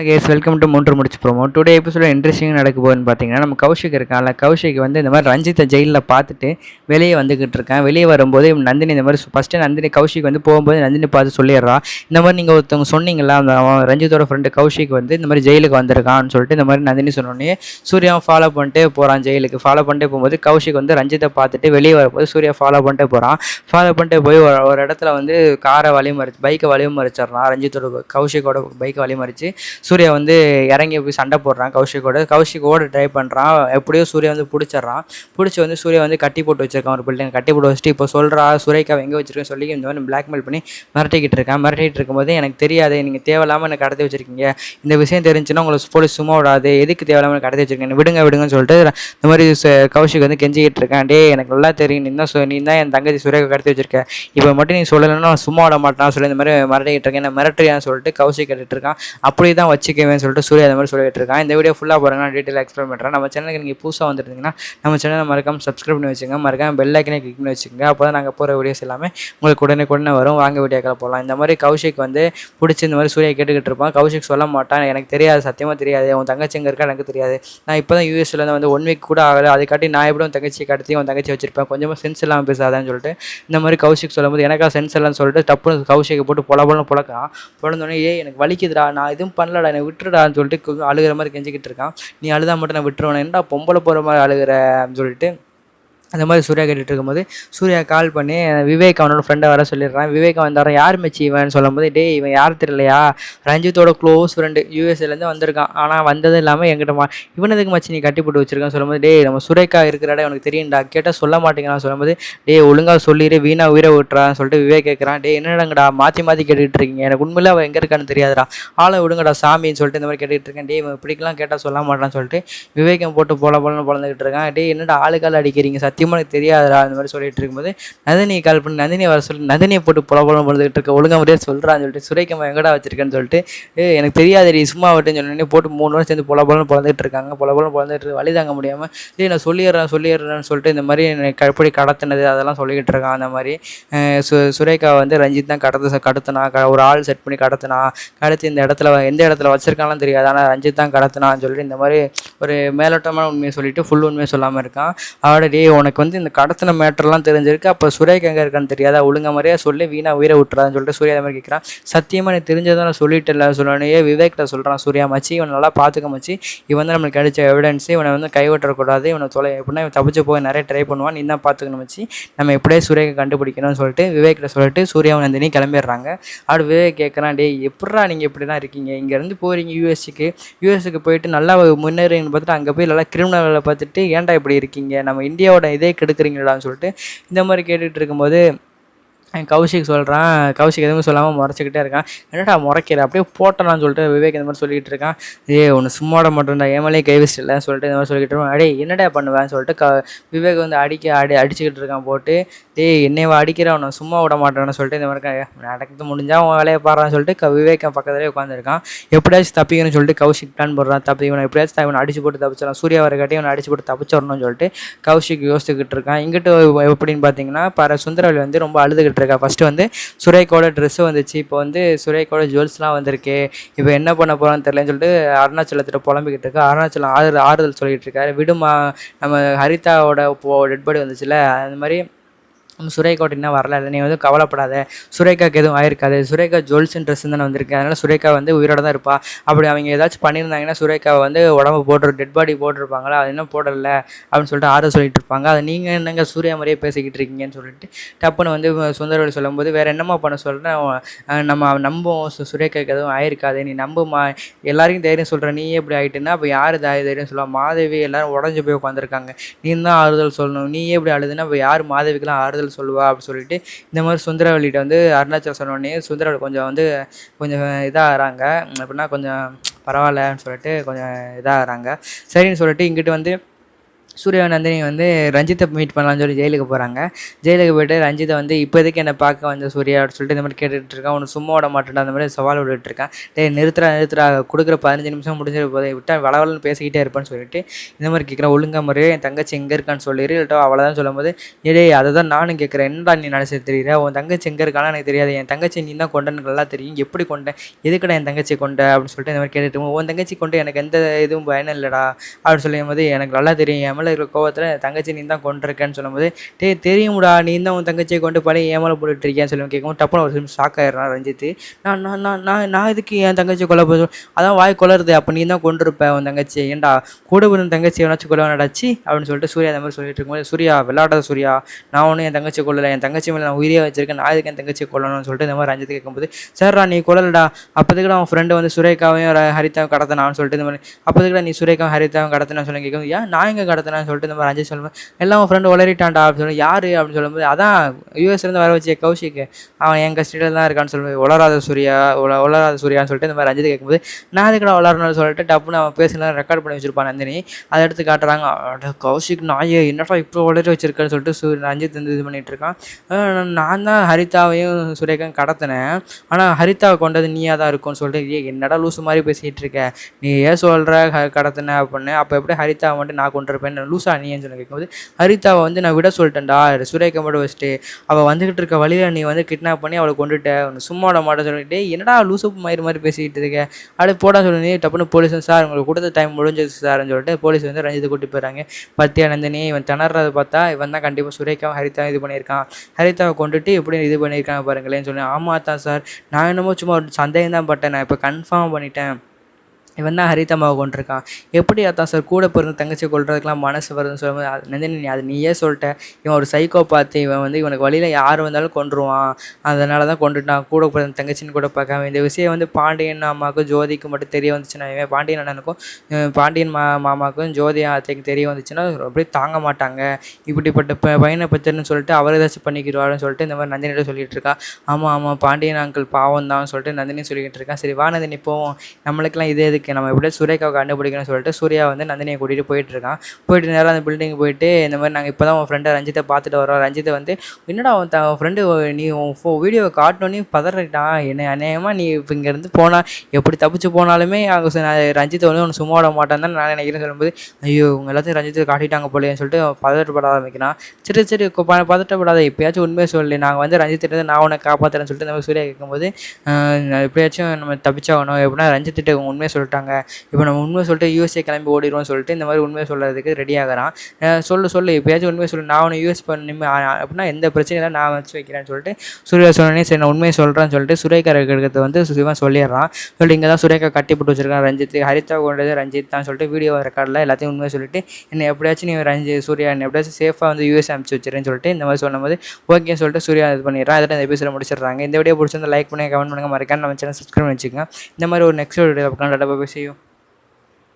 Guys welcome to மூன்று முடிச்சு promo. Today எபிசோட இன்ட்ரெஸ்டிங்காக நடக்க போகுதுன்னு பார்த்தீங்கன்னா, நம்ம கௌஷிக் இருக்கான்ல, கௌஷிக் வந்து இந்த மாதிரி ரஞ்சித்தை ஜெயிலில் பார்த்துட்டு வெளியே வந்துக்கிட்டு இருக்கான். வெளியே வரும்போது நந்தினி இந்த மாதிரி ஃபஸ்ட்டு நந்தினி கௌஷிக் வந்து போகும்போது நந்தினி பார்த்து சொல்லிடுறான், இந்த மாதிரி நீங்கள் ஒருத்தவங்க சொன்னீங்களா, அந்த ரஞ்சித்தோட ஃப்ரெண்டு கௌஷிக் வந்து இந்த மாதிரி ஜெயிலுக்கு வந்திருக்கான்னு சொல்லிட்டு இந்த மாதிரி நந்தினி சொன்னோடனே சூர்யாவை ஃபாலோ பண்ணிட்டே போகிறான். ஜெயிலுக்கு ஃபாலோ பண்ணிட்டே போகும்போது கௌஷிக் வந்து ரஞ்சித்தை பார்த்துட்டு வெளியே வரும்போது சூர்யா ஃபாலோ பண்ணிட்டே போகிறான். ஃபாலோ பண்ணிட்டே போய் ஒரு இடத்துல வந்து காரை வழிமறிச்சு பைக்கை வழிமறிச்சிட்றான். ரஞ்சித்தோட கௌஷிக்கோட பைக்கை வழிமறிச்சு சூர்யா வந்து இறங்கி போய் சண்டை போடுறான். கௌஷிக்கோட ட்ரை பண்ணுறான். எப்படியோ சூர்யா வந்து பிடிச்சிட்றான். பிடிச்சி வந்து சூர்யா வந்து கட்டி போட்டு வச்சிருக்கான். ஒரு பில்டிங் கட்டி போட்டு வச்சுட்டு இப்போ சொல்கிறா சுரேகாவை எங்கே வச்சிருக்கேன்னு சொல்லி இந்த மாதிரி பிளாக்மெயில் பண்ணி மிரட்டிக்கிட்டு இருக்கான். மிரட்டிகிட்டு இருக்கும்போது எனக்கு தெரியாது, நீங்கள் தேவையில்லாமல் எனக்கு கடத்தி வச்சிருக்கீங்க, இந்த விஷயம் தெரிஞ்சுன்னா உங்களை போலீஸ் சும்மா விடாது, எதுக்கு தேவையில்லாமல் கடத்தி வச்சிருக்கீங்க, விடுங்கன்னு சொல்லிட்டு இந்த மாதிரி கௌஷிக் வந்து கெஞ்சிக்கிட்டு இருக்கான். டே எனக்கு நல்லா தெரியும், நீ தான் என் தங்கச்சி சுரேகா கடத்தி வச்சிருக்க, இப்போ மட்டும் நீ சொல்லலைன்னா சும்மா விட மாட்டான் சொல்லி இந்த மாதிரி மிரட்டிக்கிட்டு இருக்கேன், என்ன மிரட்டுறியான்னு சொல்லிட்டு கௌஷிக் கேட்டுட்டு இருக்கான். அப்படி தான் வச்சுக்கவேன்னு சொல்லிட்டு சூர்யா அந்த மாதிரி சொல்லிட்டு இருக்கான். இந்த வீடியோ ஃபுல்லாக பாருங்க, நான் டீட்டெயில் எக்ஸ்பிளைன் பண்ணுறேன். நம்ம சேனலுக்கு நீங்கள் புதுசாக வந்துருந்தீங்கன்னா நம்ம சேனலை மறக்காம சப்ஸ்கிரைப் பண்ணி வச்சுங்க, மறக்காம பெல் ஐக்கனை கிளிக் பண்ணி வச்சுங்க. அப்போ தான் நாங்கள் போகிற வீடியோஸ் எல்லாமே உங்களுக்கு உடனே வரும். வாங்க வீடியோக்களை போகலாம். இந்த மாதிரி கௌஷிக் வந்து பிடிச்சி இந்த மாதிரி சூர்யா கேட்டுக்கிட்டு இருப்பான். கௌஷிக் சொல்ல மாட்டான், எனக்கு தெரியாது, சத்தியமாக தெரியாது, உன் தங்கச்சி எங்கே இருக்கா எனக்கு தெரியாது, நான் இப்போ தான் யூஎஸ்லேருந்து வந்து 1 வீக் கூட ஆகலை, அதை காட்டி நான் எப்படி உன் தங்கச்சி கடத்தி உன் தங்கச்சி வச்சிருப்பேன், கொஞ்சமாக சென்ஸ் இல்லாமல் பேசாதான்னு சொல்லிட்டு இந்த மாதிரி கௌஷிக் சொல்லும்போது எனக்கா சென்ஸ் இல்லைன்னு சொல்லிட்டு டப்புன்னு கௌஷிக்கை போட்டு பொழக்கான். பொழந்தோடனே எனக்கு வலிக்குதுடா, நான் எதுவும் பண்ணலடா, என்னை விட்டுடான்னு சொல்லிட்டு அழுகிற மாதிரி கெஞ்சிக்கிட்டு இருக்கான். நீ அழுதா மட்டும் நான் விட்டுருவேன், என்னடா பொம்பளை போகிற மாதிரி அழுகிற அப்படின்னு சொல்லிட்டு அந்த மாதிரி சூர்யா கேட்டுட்டு இருக்கும்போது சூர்யா கால் பண்ணி விவேக் அவனோட ஃப்ரெண்டை வர சொல்லிடுறான். விவேக் வந்தாரன், யார் மச்சி இவன் சொல்லும்போது, டே இவன் யார் தெரியலையா, ரஞ்சித்தோட க்ளோஸ் ஃப்ரெண்டு, யூஎஸ்ஏலேருந்து வந்திருக்கான், ஆனால் வந்தது இல்லாமல் எங்கிட்ட இவனதுக்கு மச்சி நீ கட்டி போட்டு வச்சிருக்கான்னு சொல்லும்போது, டே நம்ம சுரேகா இருக்கிறடா உனக்கு தெரியும்டா, கேட்டால் சொல்ல மாட்டேங்கிறான்னு சொல்லும்போது, டே ஒழுங்காக சொல்லிடு, வீணா உயிரை விட்டுறான்னு சொல்லிட்டு விவேக் கேட்குறான். டே என்னடா மாற்றி கேட்டுட்டு இருக்கீங்க, எனக்கு உண்மையில அவன் எங்கே இருக்கான்னு தெரியாதுடா, ஆளை விடுங்கடா சாமின்னு சொல்லிட்டு இந்த மாதிரி கேட்டுட்டு இருக்கேன். டே இவன் இப்படிக்கெல்லாம் கேட்டால் சொல்ல மாட்டான்னு சொல்லிட்டு விவேகம் போட்டு போலன்னு பொழந்துக்கிட்டு இருக்கான். டே என்னடா ஆளுக்கால் அடிக்கிறீங்க, சத்தியமாக எனக்கு தெரியாதுடா அந்த மாதிரி சொல்லிட்டு இருக்கும்போது நந்தினி கால் பண்ணி நந்தினி வர சொல்லி நந்தினியை போட்டு பொலப்பொலம் பொழுதுகிட்டு இருக்க, ஒழுங்கா முறையாக சொல்கிறான்னு சொல்லிட்டு சுரேகம்மா எங்கடா வச்சிருக்கேன்னு சொல்லிட்டு எனக்கு தெரியாதுடி சும்மா விட்டுன்னு சொன்னே போட்டு 3 வருஷம் சேர்ந்து பொலப்பொலம் பொழந்துட்டு இருக்காங்க. பொலப்பொலம் பொழந்துட்டு வழி தாங்க முடியாமல் நான் சொல்லிடுறேன்னு சொல்லிட்டு இந்த மாதிரி எப்படி கடத்தினது அதெல்லாம் சொல்லிக்கிட்டு இருக்கான். அந்த மாதிரி சுரேகா வந்து ரஞ்சித் தான் கடத்தினா, ஒரு ஆள் செட் பண்ணி கடத்தி இந்த இடத்துல எந்த இடத்துல வச்சிருக்காலும் தெரியாது, ஆனால் ரஞ்சித் தான் கடத்தினான்னு சொல்லிட்டு இந்த மாதிரி ஒரு மேலோட்டமான உண்மையை சொல்லிட்டு ஃபுல் உண்மையை சொல்லாமல் இருக்கான். அவட டே உனக்கு வந்து இந்த கடத்தின மேட்டர்லாம் தெரிஞ்சிருக்கு, அப்போ சூர்யாக்கு எங்கே இருக்கான்னு தெரியாதா, ஒழுங்க மாதிரியா சொல்லி வீணா உயிரை விட்டுறான்னு சொல்லிட்டு சூர்யா மாதிரி கேட்குறான். சத்தியமாக எனக்கு தெரிஞ்சதான் நான் சொல்லிட்டு சொன்னோன்னே விவேக்கிட்ட சொல்கிறான், சூர்யா மச்சி இவனை நல்லா பார்த்துக்க மச்சி, இவன் வந்து நம்மளுக்கு கிடைச்ச எவிடன்ஸு, இவனை வந்து கைவிட்டக்கூடாது, இவனை எப்படின்னா இவன் தப்பிச்சு போய் நிறைய ட்ரை பண்ணுவான், நீ தான் பார்த்துக்கணும் மச்சி, நம்ம எப்படியே சூர்யாவை கண்டுபிடிக்கணும்னு சொல்லிட்டு விவேக்கிட்ட சொல்லிட்டு சூர்யா நந்தினி கிளம்பிடுறாங்க. அப்படி விவேக் கேட்குறான், டே எப்படா நீங்கள் இப்படி தான் இருக்கீங்க, இங்கேருந்து போகிறீங்க யூஎஸ்க்கு போயிட்டு நல்லா முன்னேறிங்கன்னு பார்த்துட்டு அங்கே போய் நல்லா கிரிமினலை பார்த்துட்டு ஏன்டா இப்படி இருக்கீங்க, நம்ம இந்தியாவோட இதே கெடுக்குறீங்களான்னு சொல்லிட்டு இந்த மாதிரி கேட்டுட்டு இருக்கும்போது கௌஷிக் சொல்கிறான். கௌஷிக் எதுவுமே சொல்லாமல் முறைச்சிக்கிட்டே இருக்கான். என்னடா முறைக்கிற, அப்படியே போட்டலான்னு சொல்லிட்டு விவேக் இந்த மாதிரி சொல்லிகிட்டு இருக்கான். ஒன்று சும்மாட மாட்டேன்டா, ஏமாலே கைவிஸ்ட் இல்லைன்னு சொல்லிட்டு இந்த மாதிரி சொல்லிக்கிட்டு இருக்கான். அடே என்னடா பண்ணுவேன்னு சொல்லிட்டு விவேக் வந்து அடிச்சுக்கிட்டு இருக்கான் போட்டு. என்னைவா அடிக்கிற, அவனை சும்மா விட மாட்டேன்னு சொல்லிட்டு இந்த மாதிரி நடக்கிறது முடிஞ்சால் அவன் வேலையை பாடுறான்னு சொல்லிட்டு விவேக் பக்கத்துலேயே உட்காந்துருக்கான். எப்படியாச்சும் தப்பிக்கணும்னு சொல்லிட்டு கௌஷிக் பிளான் போடுறான். இவனை எப்படியாச்சும் இவனை அடிச்சு போட்டு தப்பிச்சிடலாம், சூர்யா வர காட்டி இவனை அடிச்சு போட்டு தப்பிச்சிடணும்னு சொல்லிட்டு கௌஷிக் யோசிச்சுக்கிட்டு இருக்கான். இங்கிட்டு எப்படின்னு பார்த்தீங்கன்னா சுந்தரவல்லி வந்து ரொம்ப அழுதுகிட்டு இருக்கா. ஃபஸ்ட்டு வந்து சுரேகோட ட்ரெஸ்ஸு வந்துச்சு, இப்போ வந்து சுரேகோட ஜுவல்ஸ்லாம் வந்திருக்கு, இப்போ என்ன பண்ண போகிறான்னு தெரியலன்னு சொல்லிட்டு அருணாச்சலத்திட்ட புலம்பிக்கிட்டு இருக்கா. அருணாச்சலம் ஆறுதல் சொல்லிகிட்டு இருக்காரு. விடுமா, நம்ம ஹரிதாவோட டெட் பாடி வந்துச்சுல, அந்த மாதிரி சுரேகாவுக்கு இன்னும் வரல, நீ வந்து கவலைப்படாத, சுரேகாவுக்கு எதுவும் ஆயிருக்காது, சுரேகா ஜுவல்ஸ் ட்ரெஸ் தானே வந்திருக்கு, அதனால் சுரேகா வந்து உயிரோட தான் இருப்பா, அப்படி அவங்க ஏதாச்சும் பண்ணியிருந்தாங்கன்னா சுரேகாவை வந்து உடம்பு டெட் பாடி போட்டிருப்பாங்களா, அது இன்னும் போடலை அப்படின்னு சொல்லிட்டு ஆறுதல் சொல்லிட்டு இருப்பாங்க. அதை நீங்கள் என்னங்க சூர்யா மாதிரியே பேசிக்கிட்டு இருக்கீங்கன்னு சொல்லிட்டு டப்புன்னு வந்து சுந்தரவல்லி சொல்லும்போது வேறு என்னம்மா பண்ண சொல்கிறேன், நம்ம நம்புவோம் சுரேகாவுக்கு எதுவும் ஆயிருக்காது, நீ நம்புமா, எல்லாருக்கும் தைரியம் சொல்கிறேன், நீயே இப்படி ஆகிட்டுன்னா அப்போ யார் தைரியம் சொல்லுவா, மாதவி எல்லாரும் உடஞ்சி போய் உட்காந்துருக்காங்க, நீ தான் ஆறுதல் சொல்லணும், நீயே இப்படி அழுதுன்னா இப்போ யார் மாதவிக்கெல்லாம் ஆறுதல் சொல்லுவா அப்படின்னு சொல்லிட்டு இந்த மாதிரி சுந்தரவல்லிட்ட வந்து அருணாச்சலம் சொன்னோடனே சுந்தரவல்லி கொஞ்சம் இதாகிறாங்க, அப்படின்னா கொஞ்சம் பரவாயில்லன்னு சொல்லிட்டு கொஞ்சம் இதாகிறாங்க. சரின்னு சொல்லிட்டு இங்கிட்டு வந்து சூர்யா நந்தினி வந்து ரஞ்சித்தை மீட் பண்ணலாம்னு சொல்லி ஜெயிலுக்கு போகிறாங்க. ஜெயிலுக்கு போய்ட்டு ரஞ்சித்தை வந்து இப்போதைக்கு என்னை பார்க்க வந்த சூர்யா அப்படின்னு சொல்லிட்டு இந்த மாதிரி கேட்டுட்டு இருக்கான். உனக்கு சும்மா விட மாட்டேன்டா அந்த மாதிரி சவால் விட்டுட்டு இருக்கான். டேய் நிறுத்துறா கொடுக்குற 15 நிமிஷம் முடிஞ்சிட போதை விட்டா வளவலன்னு பேசிக்கிட்டே இருப்பான்னு சொல்லிட்டு இந்த மாதிரி கேட்குறேன். ஒழுங்கா முறையே என் தங்கச்சி எங்கே இருக்கான்னு சொல்லிடு இல்லட்டா அவ்வளோதான் சொல்லும்போது ஏடே அதை தான் நானும் கேட்குறேன். என்னடா நீ நினச்சி தெரியுற உன் தங்கச்சி எங்கே இருக்கானா எனக்கு தெரியாது. என் தங்கச்சி நீ தான் கொண்டன்னு நல்லா தெரியும். எப்படி கொண்டேன் எதுக்கடா என் தங்கச்சி கொண்ட அப்படின்னு சொல்லிட்டு இந்த மாதிரி கேட்டுட்டு உன் தங்கச்சி கொண்டு எனக்கு எந்த இதுவும் பயனும் இல்லைடா அப்படின்னு சொல்லும் போது எனக்கு நல்லா தெரியும் என் மேலே இருக்கிற கோவத்தில் தங்கச்சி நீ தான் கொண்டிருக்கேன்னு சொல்லும்போது டேய் தெரியும்டா நீ தான் உன் தங்கச்சியை கொண்டு பழைய ஏமால போட்டுட்டு இருக்கேன்னு சொல்லி கேட்கும். டப்புனு ஒரு ஷாக் ஆயிடுறான் ரஞ்சித். நான் நான் நான் நான் நான் இதுக்கு என் தங்கச்சி கொல்ல போதும் அதான் வாய் கொலருது அப்போ நீ தான் கொண்டிருப்ப உன் தங்கச்சி ஏன்டா கூட பிறந்த தங்கச்சி எவனாச்சும் கொல்ல நடாச்சு அப்படின்னு சொல்லிட்டு சூர்யா அந்த மாதிரி சொல்லிட்டு இருக்கும்போது சூர்யா விளையாடாத சூர்யா நான் ஒன்றும் என் தங்கச்சி கொள்ளலை என் தங்கச்சி மேலே நான் உயிரியாக வச்சிருக்கேன் நான் இதுக்கு என் தங்கச்சி கொல்லணும்னு சொல்லிட்டு இந்த மாதிரி ரஞ்சித் கேட்கும்போது சார்ரா நீ கொல்லலடா அப்போதுக்கு அவன் ஃப்ரெண்டு வந்து சுரேகாவையும் ஹரிதாவும் கடத்தினான்னு சொல்லிட்டு இந்த மாதிரி அப்போதுக்கு நீ சுரேகாவும் ஹரிதாவும் கடத்தினான்னு சொல்லி கேட்கும். ஏன் நான் எங்கே கடத்தினான்னு சொல்லிட்டு இந்த மாதிரி ரஞ்சித் சொல்லுவேன். எல்லாம் உன் ஃப்ரெண்டு உளறிட்டான்டா அப்படின்னு சொல்லி யார் அப்படின்னு சொல்லும்போது அதான் யூஎஸ்லேருந்து வர வச்சு கௌஷிக் அவன் என் கஸ்டடியில் தான் இருக்கான்னு சொல்லும்போது உளராத சூர்யான்னு சொல்லிட்டு இந்த மாதிரி ரஞ்சித் கேட்கும்போது நான் அதுக்கடா உளரணும்னு சொல்லிட்டு டப்புன்னு அவன் பேசலாம் ரெக்கார்ட் பண்ணி வச்சிருப்பான் நந்தினி அதை எடுத்து காட்டுறாங்க. கௌஷிக் நாயை என்னடா இப்போ உளறி வச்சிருக்கேன்னு சொல்லிட்டு ரஞ்சித் வந்து இது பண்ணிட்டு இருக்கான். நான் தான் ஹரிதாவையும் சுரேகாவும் கடத்தினேன் ஆனால் ஹரிதாவை கொண்டது நீயாக தான் இருக்கும்னு சொல்லிட்டு என்னடா லூசு மாதிரி பேசிகிட்டு இருக்க நீ ஏன் சொல்கிற கடத்தின அப்படின்னு அப்போ எப்படி ஹரிதாவை மட்டும் நான் கொண்டிருப்பேன் லூசா நீன்னு சொல்லி கேட்கும்போது ஹரிதாவை வந்து நான் விட சொல்லிட்டேன்டா சுரேகா மட்டும் வச்சுட்டு அவள் வந்துகிட்டு இருக்க வழியில் நீ வந்து கிட்னாப் பண்ணி அவளை கொண்டுட்ட சும்மா விட மாட்டேன் சொல்லிட்டு என்னடா லூசு மாதிரி பேசிக்கிட்டு இருக்க அப்படியே போடா சொல்லி டப்புன்னு போலீஸ் சார் உங்களுக்கு கொடுத்த டைம் முடிஞ்சது சார்னு சொல்லிட்டு போலீஸ் வந்து ரஞ்சித்தை கூட்டி போயிடறாங்க. பத்தியா நந்தினி இவன் திணறதை பார்த்தா இவன் தான் கண்டிப்பாக சுரேகாவும் ஹரிதாவும் இது பண்ணியிருக்கான் ஹரிதாவை கொண்டுட்டு எப்படி இது பண்ணியிருக்காங்க பாருங்களேன்னு சொல்லி ஆமாம் தான் சார் நான் என்னமோ சும்மா ஒரு சந்தேகம் தான் பட்டேன் நான் இப்போ கன்ஃபார்ம் பண்ணிட்டேன் இவன் தான் ஹரிதாமாவை கொண்டிருக்கான் எப்படி அதான் சார் கூட பிறந்த தங்கச்சி கொள்றதுக்கெலாம் மனசு வருதுன்னு சொல்லும்போது நந்தினி நீ அது நீயே சொல்லிட்ட இவன் ஒரு சைக்கோ பார்த்து இவன் வந்து இவனுக்கு வழியில் யார் வந்தாலும் கொண்டுருவான் அதனால தான் கொண்டுட்டான் கூட பிறந்த தங்கச்சின்னு கூட பார்க்காம இந்த விஷயம் வந்து பாண்டியன் அம்மாவுக்கும் ஜோதிக்கும் மட்டும் தெரிய வந்துச்சுன்னா இவன் பாண்டியன் அண்ணனுக்கும் பாண்டியன் மாமாவுக்கும் ஜோதி அத்தைக்கு தெரிய வந்துச்சுன்னா அப்படியே தாங்க மாட்டாங்க இப்படிப்பட்ட பையனை பச்சன்னு சொல்லிட்டு அவர் ஏதாச்சும் பண்ணிக்கிறாருன்னு சொல்லிட்டு இந்த மாதிரி நந்தினியோட சொல்லிட்டு இருக்கா. ஆமாம் பாண்டியன் அங்கிள் பாவம் தான் சொல்லிட்டு நந்தினி சொல்லிக்கிட்டு இருக்கான். சரி வா நந்தினி போவோம் நம்மளுக்கெல்லாம் இதே நம்ம எப்படியே சூர்யாவை கண்டுபிடிக்கணும்னு சொல்லிட்டு சூர்யா வந்து நந்தினியை கூட்டிகிட்டு போயிட்டுருக்கான். போயிட்டு நேரம் அந்த பில்டிங் போயிட்டு இந்த மாதிரி நாங்கள் இப்போ தான் உன் ஃப்ரெண்டை ரஞ்சித்தை பார்த்துட்டு வரோம். ரஞ்சித்தை வந்து என்னடா உன் ஃப்ரெண்டு நீ உன் வீடியோவை காட்டணுன்னே பதறிட்டான் என்ன அநேகமாக நீ இப்போ இங்கேருந்து போனால் எப்படி தப்பிச்சு போனாலுமே அவங்க ரஞ்சித்தை வந்து ஒன்று சும்மா விட மாட்டான்னு தான் நான் நினைக்கிறேன் சொல்லும்போது ஐயோ உங்கள் எல்லாத்தையும் ரஞ்சித்தை காட்டிட்டாங்க போலேன்னு சொல்லிட்டு பதட்டப்பட ஆரம்பிக்கிறான். சரி பதட்டப்படாத எப்பயாச்சும் உண்மையை சொல்லி நாங்கள் வந்து ரஞ்சித்திட்ட நான் உன்னை காப்பாற்றுறேன்னு சொல்லிட்டு இந்த மாதிரி சூர்யா கேட்கும்போது எப்படியாச்சும் நம்ம தப்பிச்சாகணும் எப்படின்னா ரஞ்சித்திட்ட உண்மையை சொல்லிட்டாங்க இப்போ நம்ம உண்மை சொல்லிட்டு யூஎஸ்ஏ கிளம்பி ஓடிடுவோம்னு சொல்லிட்டு இந்த மாதிரி உண்மையை சொல்கிறதுக்கு ரெடி ஆகிறான். சொல்லு எப்பயாச்சும் உண்மையை சொல்லு நான் உன்னை யூஎஸ் பண்ணி அப்படின்னா எந்த பிரச்சனையும் நான் வச்சு வைக்கிறேன்னு சொல்லிட்டு சூர்யா சொன்னே சரி நான் உண்மையை சொல்கிறேன்னு சொல்லிட்டு சுரேகா இருக்கிறத வந்து சிவன் சொல்லிடுறான். சொல்லிட்டு இங்கே தான் சுரேகா கட்டி போட்டு வச்சிருக்கான் ரஞ்சித் ஹரிதா கொண்டது ரஞ்சித் தான் சொல்லிட்டு வீடியோ ரெக்கார்டில் எல்லாத்தையும் உண்மையை சொல்லிட்டு என்னை எப்படியாச்சும் நீ சூர்யா என்னை எப்படியாச்சும் சேஃபாக வந்து யூஎஸ் அனுப்பிச்சு வச்சிருன்னு சொல்லிட்டு இந்த மாதிரி சொல்லும்போது ஓகே சொல்லிட்டு சூர்யா இது பண்ணிடுறான். அதில் இந்த எபிசோட முடிச்சிடுறாங்க. இந்த வீடியோ பிடிச்சிருந்தா லைக் பண்ணுங்க கமெண்ட் பண்ணுங்க மறக்காம நம்ம சேனல் சப்ஸ்கிரைப் பண்ணி வச்சுக்கோங்க. இந்த மாதிரி ஒரு நெக்ஸ்ட் வீடியோ பார்க்கலாம். டப்பா பேசியும்